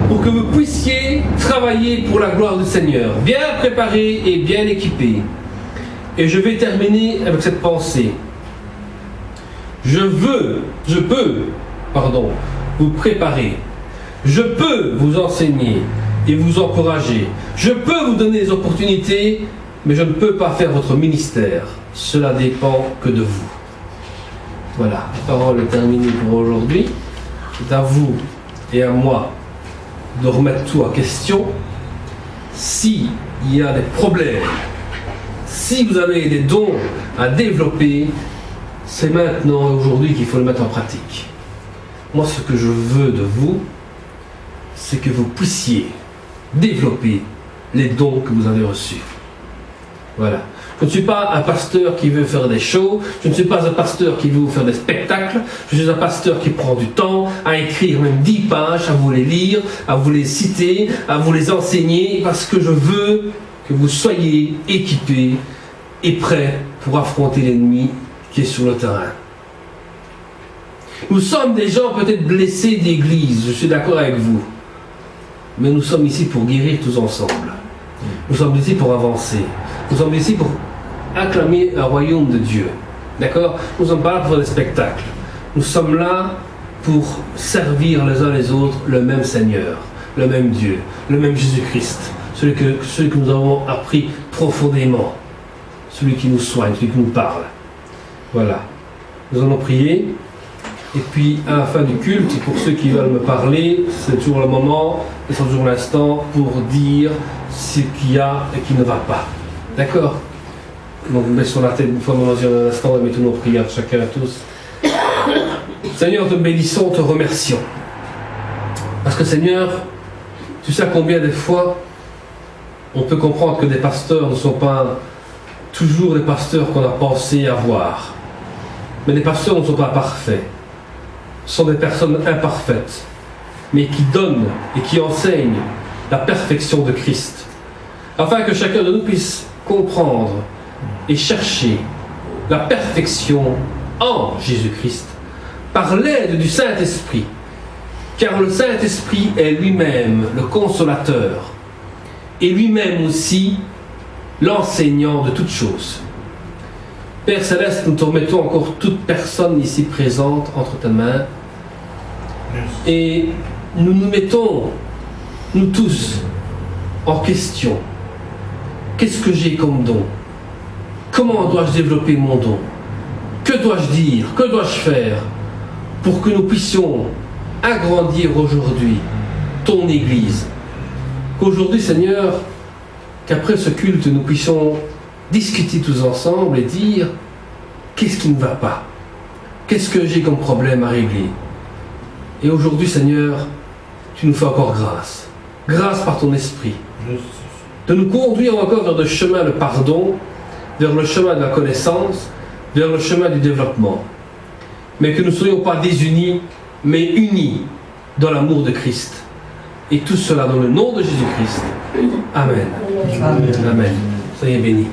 pour que vous puissiez travailler pour la gloire du Seigneur, bien préparé et bien équipé. Et je vais terminer avec cette pensée. Je peux vous préparer. Je peux vous enseigner et vous encourager. Je peux vous donner des opportunités, mais je ne peux pas faire votre ministère. Cela dépend que de vous. Voilà, la parole est terminée pour aujourd'hui. C'est à vous et à moi de remettre tout en question. S'il y a des problèmes, si vous avez des dons à développer, c'est maintenant et aujourd'hui qu'il faut le mettre en pratique. Moi, ce que je veux de vous, c'est que vous puissiez développer les dons que vous avez reçus. Voilà. Je ne suis pas un pasteur qui veut faire des shows, je ne suis pas un pasteur qui veut vous faire des spectacles, je suis un pasteur qui prend du temps à écrire même 10 pages, à vous les lire, à vous les citer, à vous les enseigner, parce que je veux que vous soyez équipés et prêts pour affronter l'ennemi qui est sur le terrain. Nous sommes des gens peut-être blessés d'église, je suis d'accord avec vous, mais nous sommes ici pour guérir tous ensemble. Nous sommes ici pour avancer. Nous sommes ici pour acclamer un royaume de Dieu. D'accord? Nous ne sommes pas là pour faire des spectacles. Nous sommes là pour servir les uns les autres le même Seigneur, le même Dieu, le même Jésus-Christ, celui que nous avons appris profondément, celui qui nous soigne, celui qui nous parle. Voilà. Nous allons prier. Et puis, à la fin du culte, pour ceux qui veulent me parler, c'est toujours le moment, et c'est toujours l'instant pour dire ce qu'il y a et qui ne va pas. D'accord? Donc, baissons la tête une fois dans un instant et mettons nos prières chacun à tous. Seigneur, te bénissons, te remercions. Parce que Seigneur, tu sais combien des fois on peut comprendre que des pasteurs ne sont pas toujours les pasteurs qu'on a pensé avoir. Mais les pasteurs ne sont pas parfaits. Ce sont des personnes imparfaites, mais qui donnent et qui enseignent la perfection de Christ, afin que chacun de nous puisse comprendre et chercher la perfection en Jésus-Christ, par l'aide du Saint-Esprit, car le Saint-Esprit est lui-même le consolateur, et lui-même aussi l'enseignant de toutes choses. Père Céleste, nous te remettons encore toute personne ici présente entre tes mains. Et nous nous mettons, nous tous, en question. Qu'est-ce que j'ai comme don? Comment dois-je développer mon don? Que dois-je dire? Que dois-je faire pour que nous puissions agrandir aujourd'hui ton Église? Qu'aujourd'hui, Seigneur, qu'après ce culte, nous puissions discuter tous ensemble et dire qu'est-ce qui ne va pas, qu'est-ce que j'ai comme problème à régler. Et aujourd'hui, Seigneur, tu nous fais encore grâce par ton esprit, de nous conduire encore vers le chemin de pardon, vers le chemin de la connaissance, vers le chemin du développement, mais que nous ne soyons pas désunis, mais unis dans l'amour de Christ. Et tout cela dans le nom de Jésus-Christ. Amen. Amen. Soyez bénis.